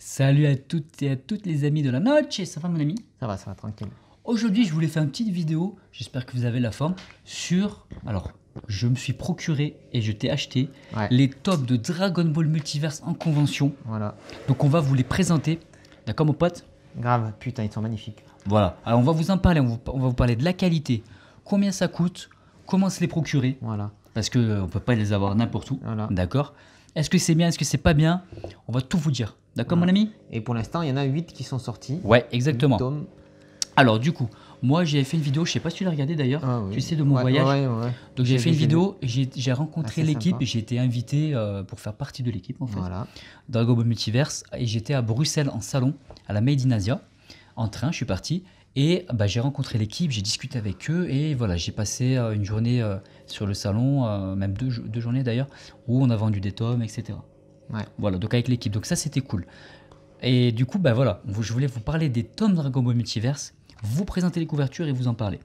Salut à toutes et à toutes les amis de la noche, ça va mon ami? Ça va, tranquille. Aujourd'hui je voulais faire une petite vidéo, j'espère que vous avez la forme, sur... Alors, je me suis procuré et je t'ai acheté les tops de Dragon Ball Multiverse en convention. Voilà. Donc on va vous les présenter, d'accord mon pote? Grave, putain, ils sont magnifiques. Voilà, alors on va vous en parler, on va vous parler de la qualité, combien ça coûte, comment se les procurer. Voilà. Parce qu'on ne peut pas les avoir n'importe où, voilà. D'accord? Est-ce que c'est bien, est-ce que c'est pas bien? On va tout vous dire, d'accord mon ami? Et pour l'instant, il y en a 8 qui sont sortis. Ouais, exactement. 8 tomes. Alors du coup, moi j'ai fait une vidéo, je sais pas si tu l'as regardé d'ailleurs, tu sais, de mon voyage. Donc j'ai fait une vidéo, j'ai rencontré l'équipe, j'ai été invité pour faire partie de l'équipe en fait, Dragon Ball Multiverse, et j'étais à Bruxelles en salon, à la Made in Asia, en train, je suis parti, et j'ai rencontré l'équipe, j'ai discuté avec eux, et voilà, j'ai passé une journée sur le salon, même deux journées d'ailleurs, où on a vendu des tomes, etc. Voilà, donc avec l'équipe, donc ça c'était cool. Et du coup, voilà, je voulais vous parler des tomes Dragon Ball Multiverse, vous présenter les couvertures et vous en parler.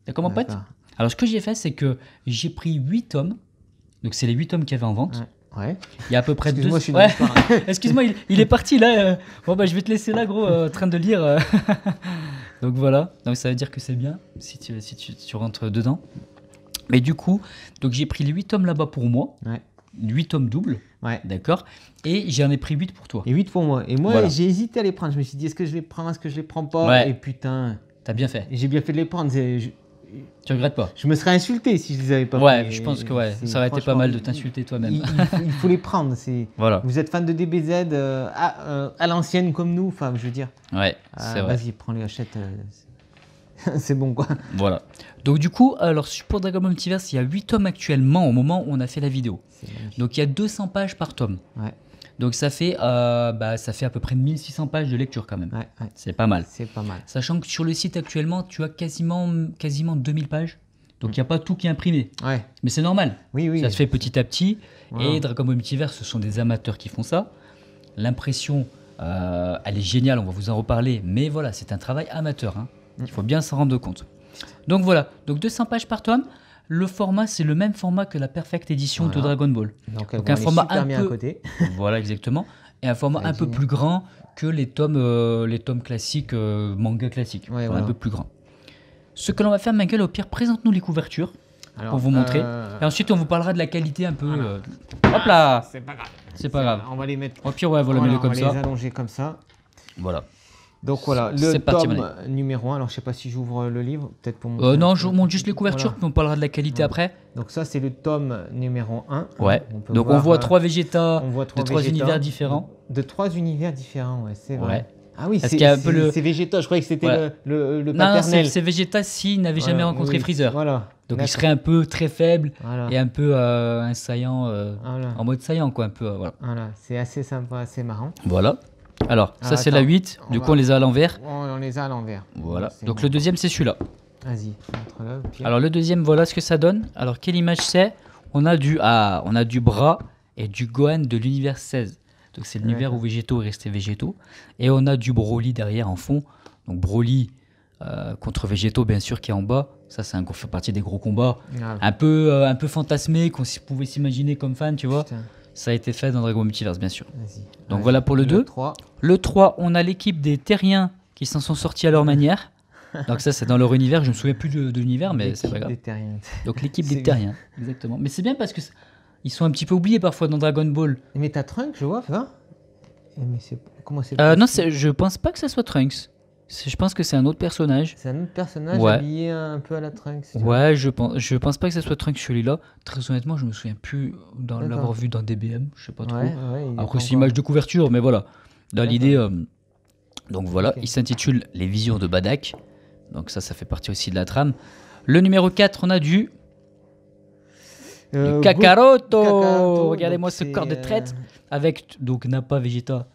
D'accord mon pote? Alors ce que j'ai fait, c'est que j'ai pris 8 tomes, donc c'est les 8 tomes qu'il y avait en vente. Il y a à peu près deux... Excuse-moi, il est parti là. Bon je vais te laisser là gros, en train de lire. Donc voilà, donc ça veut dire que c'est bien si tu rentres dedans. Mais du coup, donc j'ai pris les 8 tomes là-bas pour moi. 8 tomes doubles, d'accord, et j'en ai pris 8 pour toi. Et 8 pour moi. Et moi, j'ai hésité à les prendre. Je me suis dit, est-ce que je les prends, est-ce que je les prends pas? Et putain. T'as bien fait. J'ai bien fait de les prendre. Tu regrettes pas? Je me serais insulté si je les avais pas pris. Je pense que ça aurait été pas mal de t'insulter toi-même. Il faut les prendre. Voilà. Vous êtes fan de DBZ à l'ancienne comme nous, enfin, je veux dire. C'est vrai. Vas-y, prends-les, achète. C'est bon quoi. Voilà. Donc du coup, alors pour Dragon Ball Multiverse, il y a 8 tomes actuellement au moment où on a fait la vidéo. Donc il y a 200 pages par tome. Donc ça fait à peu près 1600 pages de lecture quand même. C'est pas mal. C'est pas mal. Sachant que sur le site actuellement, tu as quasiment 2000 pages. Donc il n'y a pas tout qui est imprimé. Mais c'est normal. Ça se fait petit à petit. Et Dragon Ball Multiverse, ce sont des amateurs qui font ça. L'impression, elle est géniale, on va vous en reparler. Mais voilà, c'est un travail amateur. Il faut bien s'en rendre compte. Donc voilà, donc 200 pages par tome. Le format, c'est le même format que la Perfect Edition de Dragon Ball. Donc un format un peu... à côté. Voilà, exactement. Et un format un peu plus grand que les tomes classiques, manga classiques. Un peu plus grand. Ce que l'on va faire, Michael, au pire, présente-nous les couvertures pour vous montrer. Et ensuite, on vous parlera de la qualité un peu... Hop là! C'est pas grave. C'est pas grave. On va les mettre... Au pire, voilà, mets-les comme ça. On va les allonger comme ça. Voilà. Donc voilà, le tome numéro 1. Alors je sais pas si j'ouvre le livre, peut-être pour montrer. Non, je montre juste les couvertures, puis on parlera de la qualité après. Donc ça, c'est le tome numéro 1. Donc on voit 3 Vegeta de 3 univers différents. De 3 univers différents, c'est vrai. Ah oui, c'est Vegeta, je croyais que c'était le paternel. Non, c'est Vegeta s'il n'avait jamais rencontré Freezer. Donc il serait un peu très faible et un peu un saillant, en mode saillant quoi, un peu. Voilà, c'est assez sympa, assez marrant. Voilà. Alors, ça c'est la 8, du coup on les a à l'envers. On les a à l'envers. Voilà, donc le deuxième c'est celui-là. Vas-y, montre-le. Alors le deuxième, voilà ce que ça donne. Alors quelle image c'est? On a du bras et du Gohan de l'univers 16. Donc c'est l'univers où Végéto est resté Végéto. Et on a du Broly derrière en fond. Donc Broly contre Végéto bien sûr qui est en bas. Ça fait partie des gros combats. Un peu fantasmé qu'on pouvait s'imaginer comme fan, tu vois. Ça a été fait dans Dragon Ball Multiverse, bien sûr. Donc voilà pour le 2. Le 3, on a l'équipe des Terriens qui s'en sont sortis à leur manière. Donc ça, c'est dans leur univers. Je ne me souviens plus de l'univers, mais c'est pas grave. Donc l'équipe des Terriens, exactement. Mais c'est bien parce qu'ils sont un petit peu oubliés parfois dans Dragon Ball. Mais t'as Trunks, je vois, ça. Comment c'est non, je pense pas que ça soit Trunks. Je pense que c'est un autre personnage. C'est un autre personnage habillé un peu à la Trunks. Je pense pas que ça soit Trunks celui-là. Très honnêtement, je me souviens plus l'avoir vu dans DBM. Je sais pas trop. Après, c'est image de couverture, mais voilà. Dans l'idée. Donc voilà, il s'intitule Les Visions de Badak. Donc ça fait partie aussi de la trame. Le numéro 4, on a du Kakaroto. Regardez-moi ce corps de traite. Avec donc Nappa, Vegeta.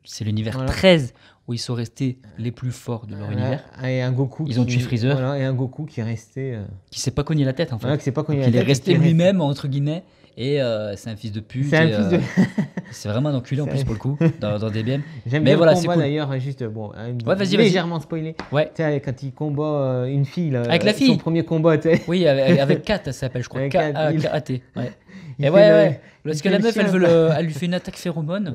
C'est l'univers 13 où ils sont restés les plus forts de leur univers. Et un Goku ils ont tué Freezer. Et un Goku qui est resté... qui s'est pas cogné la tête en fait. Qui s'est pas cogné la tête. Il est resté lui-même entre guillemets Et c'est un fils de pute. C'est vraiment un enculé en plus pour le coup, dans DBM. J'aime bien le combat d'ailleurs, juste légèrement spoilé. Ouais. Tu sais, quand il combat une fille. Avec la fille. Son premier combat. Oui, avec Kat, ça s'appelle, je crois. K-A-T. Ouais. Parce que la meuf, elle lui fait une attaque phéromone,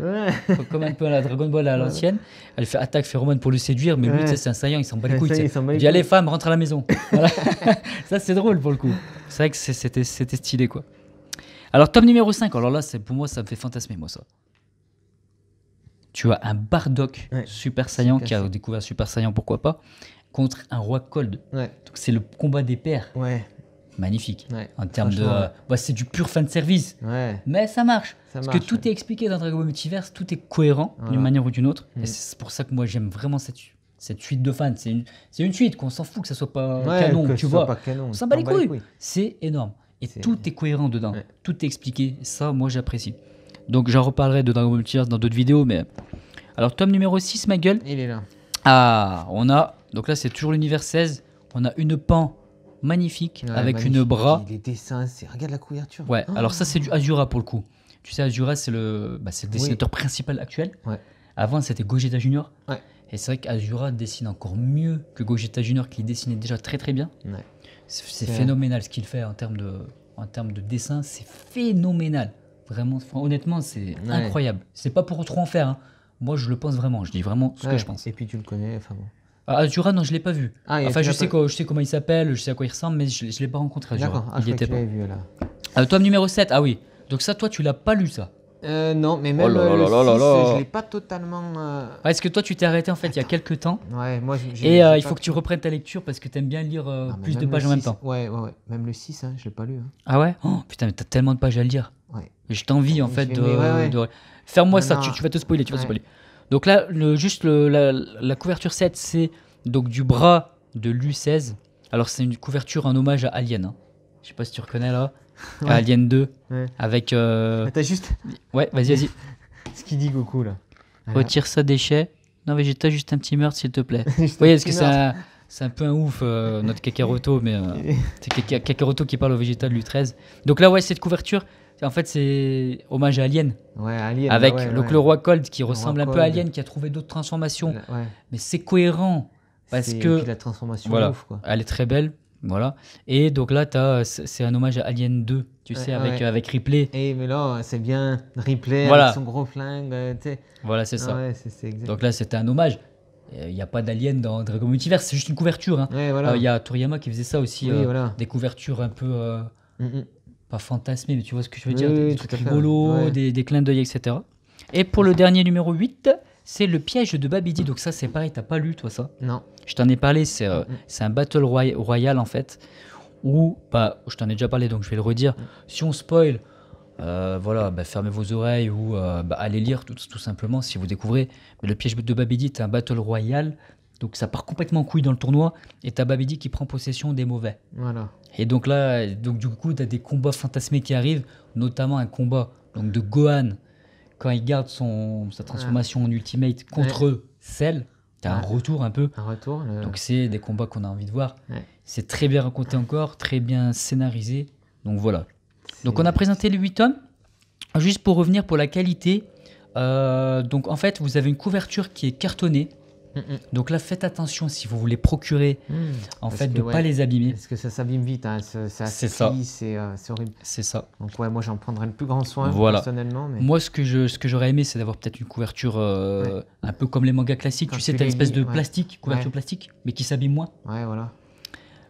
comme un peu à la Dragon Ball à l'ancienne. Elle fait attaque phéromone pour le séduire, mais lui, c'est un saillant, il s'en bat les couilles. Il dit allez, femme, rentre à la maison. Voilà. Ça, c'est drôle pour le coup. C'est vrai que c'était stylé, quoi. Alors, tome numéro 5, alors là, pour moi, ça me fait fantasmer, moi, ça. Tu as un Bardock Super Saiyan qui a découvert Super Saiyan, pourquoi pas, contre un roi Cold. Donc, c'est le combat des pères. Magnifique. En termes de. C'est du pur fan service. Mais ça marche. Parce que tout est expliqué dans Dragon Ball Multiverse, tout est cohérent d'une manière ou d'une autre. Et c'est pour ça que moi, j'aime vraiment cette suite de fans. C'est une suite qu'on s'en fout que ça soit pas canon, tu vois. On s'en bat les couilles. C'est énorme. Et tout est cohérent dedans. Tout est expliqué. Ça, moi, j'apprécie. Donc, j'en reparlerai de Dragon Ball Multiverse dans d'autres vidéos. Mais alors, tome numéro 6, ma gueule. Il est là. Ah, on a. Donc là, c'est toujours l'univers 16. On a une pan magnifique avec une bras. Les dessins, regarde la couverture. Alors ça, c'est du Asura pour le coup. Tu sais, Asura, c'est le dessinateur principal actuel. Avant, c'était Gogeta Junior. Et c'est vrai qu'Asura dessine encore mieux que Gogeta Junior, qui dessinait déjà très très bien. C'est phénoménal ce qu'il fait en termes de dessin. C'est phénoménal. Vraiment, honnêtement, c'est incroyable. C'est pas pour trop en faire. Hein. Moi, je le pense vraiment. Je dis vraiment ce que je pense. Et puis tu le connais, enfin bon. Asura, non, je l'ai pas vu. Enfin, je sais comment il s'appelle, je sais à quoi il ressemble, mais je l'ai pas rencontré. Asura. Il était pas. Vu, là. Tome numéro 7, ah oui. Donc ça, toi, tu l'as pas lu, ça. Non, mais même le 6, je l'ai pas totalement... Est-ce que toi, tu t'es arrêté en fait il y a quelques temps. Moi, il faut que tu reprennes ta lecture parce que tu aimes bien lire plus de pages en même temps. Ouais. Même le 6, je l'ai pas lu. Ah ouais? Oh, putain, mais t'as tellement de pages à lire. Je t'envie en fait de... Ferme-moi ça, tu vas te spoiler, Donc là, la couverture 7, c'est donc du bras de l'U16. Alors c'est une couverture en hommage à Alien. Je sais pas si tu reconnais là. Alien 2 avec t'as juste vas-y ce qu'il dit Goku là. Retire ça déchet. Non Vegeta, juste un petit meurtre s'il te plaît. Vous voyez, parce que c'est un peu un ouf notre Kakaroto, mais c'est Kakaroto qui parle au Vegeta de l'U13. Donc là cette couverture en fait c'est hommage à Alien. Alien avec le roi Cold qui ressemble un peu à Alien, qui a trouvé d'autres transformations. Mais c'est cohérent parce que la transformation est ouf, quoi. Elle est très belle. Voilà. Et donc là, c'est un hommage à Alien 2, tu sais, avec Ripley. Mais là, c'est bien Ripley avec son gros flingue. Voilà, c'est ça. C'est exact. Donc là, c'était un hommage. Il n'y a pas d'alien dans Dragon Multiverse, c'est juste une couverture. Il y a Toriyama qui faisait ça aussi, des couvertures un peu, pas fantasmées, mais tu vois ce que je veux dire, des trucs rigolos, des clins d'œil, etc. Et pour le dernier numéro 8, c'est le piège de Babidi. Donc ça, c'est pareil, t'as pas lu toi ça? Non. Je t'en ai parlé, c'est un battle royal en fait, où, je t'en ai déjà parlé donc je vais le redire. Si on spoil, fermez vos oreilles ou allez lire tout simplement si vous découvrez. Mais le piège de Babidi, c'est un battle royal, donc ça part complètement en couille dans le tournoi et t'as Babidi qui prend possession des mauvais. Voilà. Et donc là, du coup, t'as des combats fantasmés qui arrivent, notamment un combat de Gohan quand il garde sa transformation en Ultimate contre Cell. T'as un retour un peu. Donc c'est des combats qu'on a envie de voir. C'est très bien raconté encore, très bien scénarisé. Donc voilà. Donc on a présenté les 8 tomes. Juste pour revenir pour la qualité. Donc en fait, vous avez une couverture qui est cartonnée. Donc là, faites attention si vous voulez procurer, en fait, de ne pas les abîmer. Parce que ça s'abîme vite, c'est horrible. C'est ça. Donc moi j'en prendrais le plus grand soin personnellement. Mais... Moi, ce que j'aurais aimé, c'est d'avoir peut-être une couverture un peu comme les mangas classiques. Tu sais, t'as une espèce de plastique, couverture plastique, mais qui s'abîme moins. Voilà.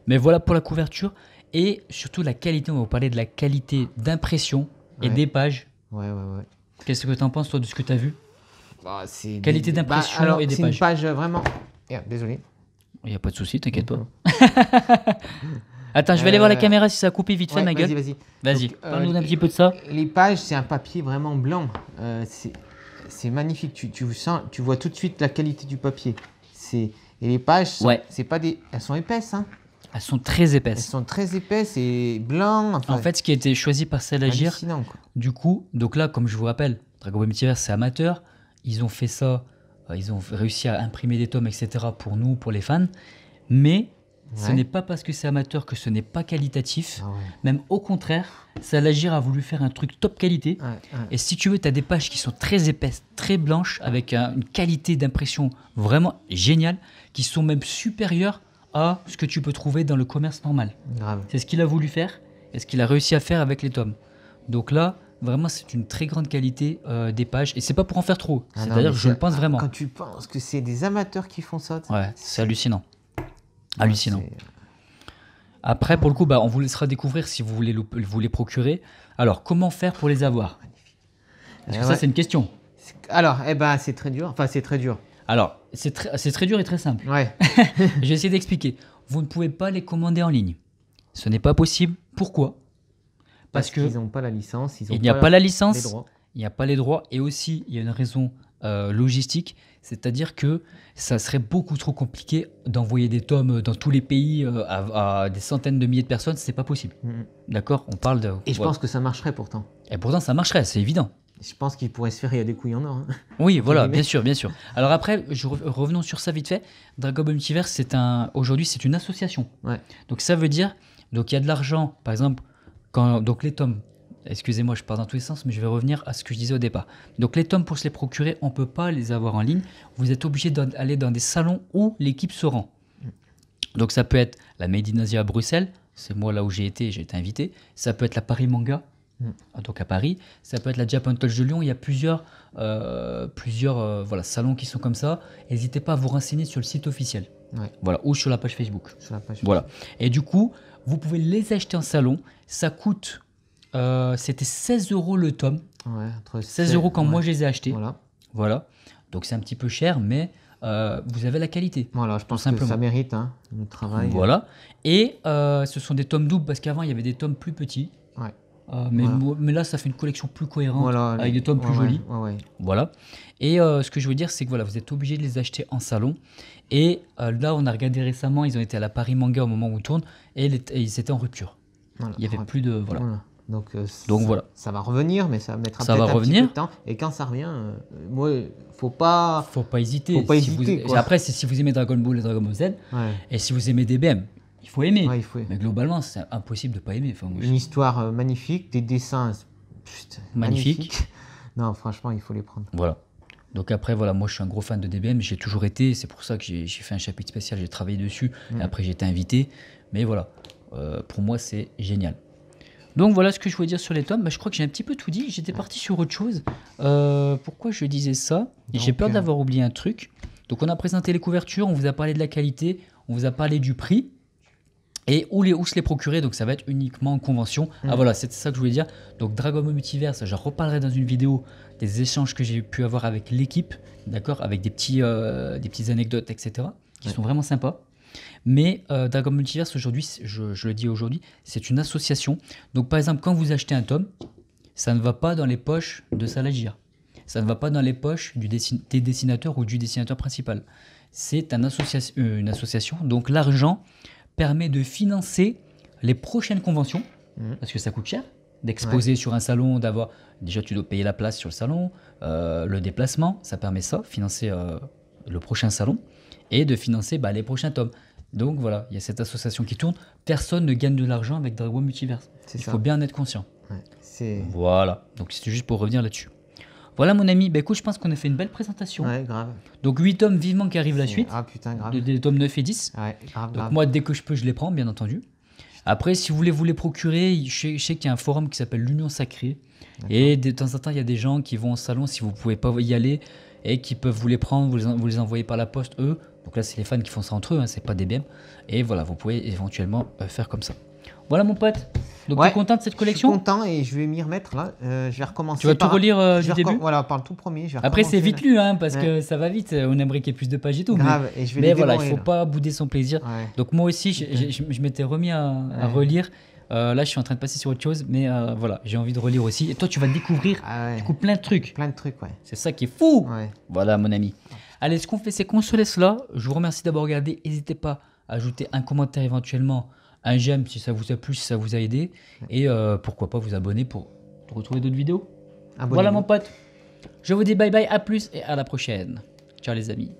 Mais voilà pour la couverture. Et surtout la qualité, on va vous parler de la qualité d'impression et des pages. Qu'est-ce que tu en penses, toi, de ce que tu as vu? Qualité d'impression et des pages. C'est une page vraiment... désolé. Il n'y a pas de souci, t'inquiète pas. Attends, je vais aller voir la caméra si ça a coupé vite fait, ma gueule. Vas-y, parle-nous d'un petit peu de ça. Les pages, c'est un papier vraiment blanc. C'est magnifique. Tu vois tout de suite la qualité du papier. Et les pages, c'est pas elles sont épaisses. Elles sont très épaisses. Elles sont très épaisses et blanc. En fait, ce qui a été choisi par Cell-Agir, du coup, donc là, comme je vous rappelle, Dragon Ball Multiverse, c'est amateur. Ils ont fait ça, ils ont réussi à imprimer des tomes, etc. pour nous, pour les fans. Mais Ce n'est pas parce que c'est amateur que ce n'est pas qualitatif. Même au contraire, Salagir a voulu faire un truc top qualité. Et si tu veux, tu as des pages qui sont très épaisses, très blanches, avec une qualité d'impression vraiment géniale, qui sont même supérieures à ce que tu peux trouver dans le commerce normal. C'est ce qu'il a voulu faire et ce qu'il a réussi à faire avec les tomes. Donc là, vraiment, c'est une très grande qualité des pages. Et c'est pas pour en faire trop. C'est-à-dire que je le pense vraiment. Quand tu penses que c'est des amateurs qui font ça... Ouais, c'est hallucinant. Hallucinant. Après, pour le coup, on vous laissera découvrir si vous voulez vous les procurer. Alors, comment faire pour les avoir? Parce que ça, c'est une question. Alors, c'est très dur. Enfin, c'est très dur. Alors, c'est très dur et très simple. Ouais. Je vais essayer d'expliquer. Vous ne pouvez pas les commander en ligne. Ce n'est pas possible. Pourquoi? Parce qu'ils n'ont pas la licence. Il n'y a pas la licence. Il n'y a pas les droits. Et aussi, il y a une raison logistique. C'est-à-dire que ça serait beaucoup trop compliqué d'envoyer des tomes dans tous les pays à des centaines de milliers de personnes. C'est pas possible. D'accord? On parle de... Et je pense que ça marcherait pourtant. Et pourtant, ça marcherait, c'est évident. Je pense qu'il pourrait se faire, il y a des couilles en or. Hein. Oui, voilà, bien sûr, bien sûr. Alors après, revenons sur ça vite fait. Dragon Ball Multiverse, aujourd'hui, c'est une association. Ouais. Donc ça veut dire, donc il y a de l'argent, par exemple, donc les tomes. Excusez-moi, je pars dans tous les sens, mais je vais revenir à ce que je disais au départ. Donc les tomes, pour se les procurer, on ne peut pas les avoir en ligne. Vous êtes obligé d'aller dans des salons où l'équipe se rend. Donc ça peut être la Made in Asia à Bruxelles, c'est moi là où j'ai été invité. Ça peut être la Paris Manga, donc à Paris. Ça peut être la Japan Touch de Lyon. Il y a plusieurs salons qui sont comme ça. N'hésitez pas à vous renseigner sur le site officiel. Ouais. Voilà, ou sur la page Facebook. Voilà. Et du coup, vous pouvez les acheter en salon. Ça coûte... c'était 16 € le tome. Ouais, 16 € quand moi je les ai achetés. Voilà. Donc c'est un petit peu cher, mais vous avez la qualité. Voilà, je pense que ça mérite le travail. Voilà. Et ce sont des tomes doubles parce qu'avant il y avait des tomes plus petits. Ouais. Mais là ça fait une collection plus cohérente avec des tomes plus jolis. Voilà. Et ce que je veux dire, c'est que vous êtes obligé de les acheter en salon. Et là, on a regardé récemment, ils ont été à la Paris Manga au moment où on tourne et ils étaient en rupture. Il n'y avait plus de... Voilà. Donc voilà. Ça va revenir, mais ça mettra peut-être un petit peu de temps. Et quand ça revient, faut pas hésiter. Après, c'est si vous aimez Dragon Ball et Dragon Ball Z, et si vous aimez DBM, il faut aimer. Mais globalement, c'est impossible de ne pas aimer. Une histoire magnifique, des dessins magnifiques. Non, franchement, il faut les prendre. Voilà. Donc après, moi je suis un gros fan de DBM, j'ai toujours été, c'est pour ça que j'ai fait un chapitre spécial, j'ai travaillé dessus, et après j'ai été invité. Mais voilà, pour moi c'est génial. Donc voilà ce que je voulais dire sur les tomes. Je crois que j'ai un petit peu tout dit. J'étais parti sur autre chose. Pourquoi je disais ça? J'ai peur d'avoir oublié un truc. Donc on a présenté les couvertures, on vous a parlé de la qualité, on vous a parlé du prix et où se les procurer. Donc ça va être uniquement en convention. Ah voilà, c'était ça que je voulais dire. Donc Dragon Ball Multiverse, je reparlerai dans une vidéo des échanges que j'ai pu avoir avec l'équipe, d'accord, avec des petites anecdotes, etc. qui sont vraiment sympas. Mais Dragon Ball Multiverse, aujourd'hui, je le dis aujourd'hui, c'est une association. Donc, par exemple, quand vous achetez un tome, ça ne va pas dans les poches de Salagir. Ça ne va pas dans les poches des dessinateurs ou du dessinateur principal. C'est une association. Donc, l'argent permet de financer les prochaines conventions, parce que ça coûte cher d'exposer sur un salon, d'avoir... Déjà, tu dois payer la place sur le salon, le déplacement, ça permet ça, financer le prochain salon, et de financer les prochains tomes. Donc voilà, il y a cette association qui tourne. Personne ne gagne de l'argent avec Dragon Multiverse. Il faut bien en être conscient. Voilà, donc c'est juste pour revenir là-dessus. Voilà mon ami, écoute, je pense qu'on a fait une belle présentation. Ouais, grave. Donc 8 tomes vivement qu'arrive la suite. Ah putain, grave. Des tomes 9 et 10. Ouais, grave. Donc moi, dès que je peux, je les prends, bien entendu. Après, si vous voulez vous les procurer, je sais qu'il y a un forum qui s'appelle l'Union Sacrée. Et de temps en temps, il y a des gens qui vont au salon, si vous ne pouvez pas y aller, et qui peuvent vous les prendre, vous les envoyer par la poste, eux. Donc là, c'est les fans qui font ça entre eux, c'est pas des BM. Et voilà, vous pouvez éventuellement faire comme ça. Voilà mon pote. Donc tu es content de cette collection? Je suis content et je vais m'y remettre là. Je vais recommencer. Tu vas tout relire du début? Voilà, par le tout premier. Après c'est vite lu parce que ça va vite. On aimerait qu'il y ait plus de pages et tout. Grave, mais voilà, il faut pas bouder son plaisir. Donc moi aussi, je m'étais remis à relire. Là, je suis en train de passer sur autre chose, mais voilà, j'ai envie de relire aussi. Et toi, tu vas découvrir du coup, plein de trucs. Plein de trucs, C'est ça qui est fou. Voilà, mon ami. Allez, ce qu'on fait, c'est qu'on se laisse là. Je vous remercie d'avoir regardé. N'hésitez pas à ajouter un commentaire éventuellement, un j'aime si ça vous a plu, si ça vous a aidé. Et pourquoi pas vous abonner pour retrouver d'autres vidéos. Voilà, mon pote. Je vous dis bye bye, à plus et à la prochaine. Ciao, les amis.